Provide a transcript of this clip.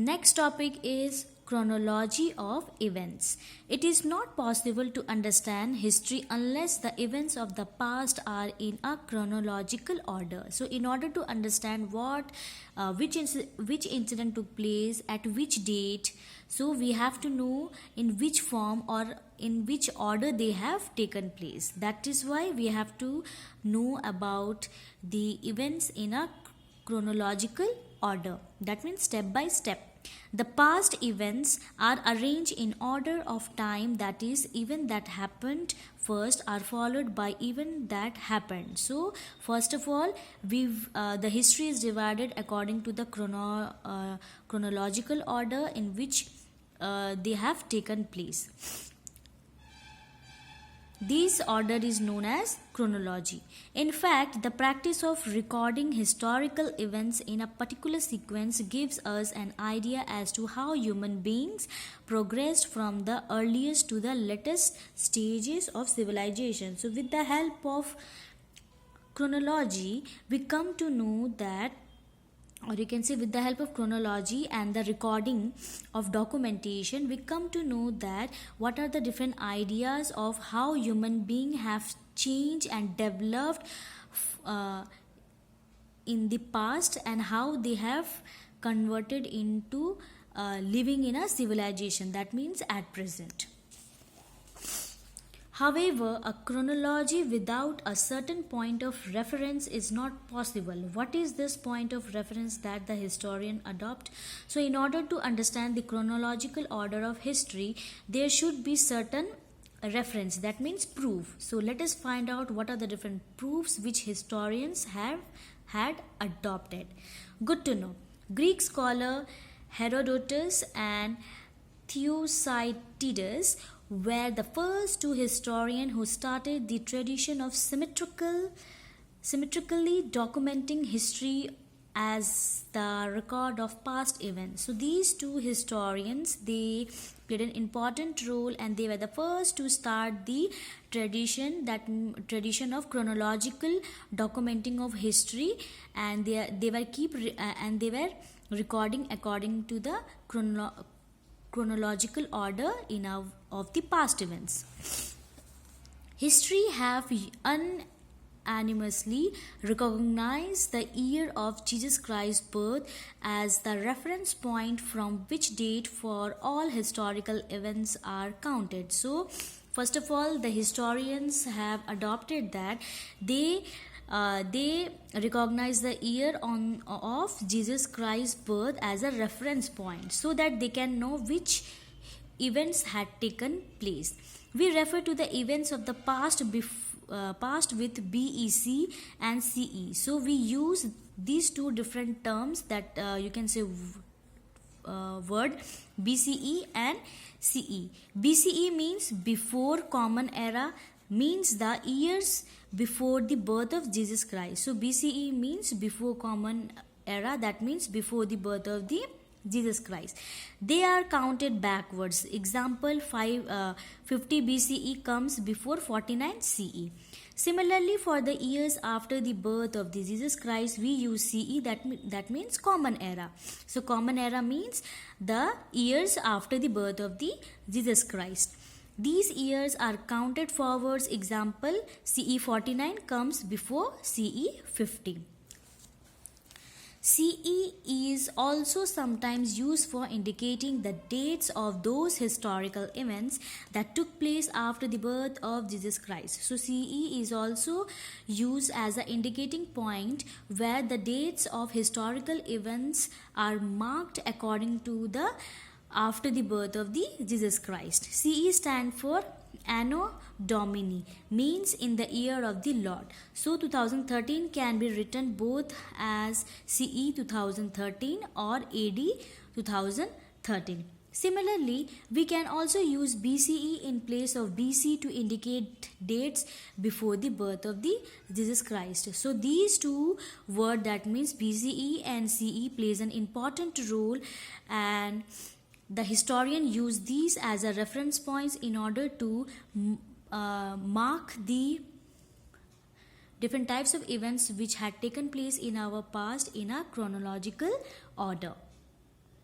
Next topic is chronology of events. It is not possible to understand history unless the events of the past are in a chronological order. So, in order to understand which incident took place at which date, so we have to know in which form or in which order they have taken place. That is why we have to know about the events in a chronological order. That means step by step. The past events are arranged in order of time, that is, event that happened first are followed by event that happened. So, first of all, the history is divided according to the chronological order in which they have taken place. This order is known as chronology. In fact, the practice of recording historical events in a particular sequence gives us an idea as to how human beings progressed from the earliest to the latest stages of civilization. So, with the help of chronology, we come to know that, or you can say with the help of chronology and the recording of documentation, we come to know that what are the different ideas of how human beings have changed and developed in the past and how they have converted into living in a civilization, that means at present. However, a chronology without a certain point of reference is not possible. What is this point of reference that the historian adopt? So, in order to understand the chronological order of history, there should be certain reference, that means proof. So, let us find out what are the different proofs which historians have had adopted. Good to know. Greek scholar Herodotus and Thucydides were the first two historians who started the tradition of symmetrically documenting history as the record of past events. So these two historians, they played an important role and they were the first to start the tradition of chronological documenting of history, and they were recording according to the chronological order of the past events. History have unanimously recognized the year of Jesus Christ's birth as the reference point from which date for all historical events are counted. So, first of all, the historians have adopted that they recognize the year of Jesus Christ's birth as a reference point so that they can know which events had taken place. We refer to the events of the past with BEC and CE. So we use these two different terms that you can say word BCE and CE. BCE means before Common Era, means the years before the birth of Jesus Christ. So BCE means before Common Era, that means before the birth of the Jesus Christ. They are counted backwards. Example 50 BCE comes before 49 CE. Similarly, for the years after the birth of the Jesus Christ, we use CE, that means Common Era. So Common Era means the years after the birth of the Jesus Christ. These years are counted forwards. Example, CE 49 comes before CE 50. CE is also sometimes used for indicating the dates of those historical events that took place after the birth of Jesus Christ. So CE is also used as an indicating point where the dates of historical events are marked according to the after the birth of the Jesus Christ. CE stand for Anno Domini, means in the year of the Lord. So 2013 can be written both as CE 2013 or AD 2013. Similarly, we can also use BCE in place of BC to indicate dates before the birth of the Jesus Christ. So these two words, that means BCE and CE, plays an important role, and the historian used these as a reference points in order to mark the different types of events which had taken place in our past in a chronological order.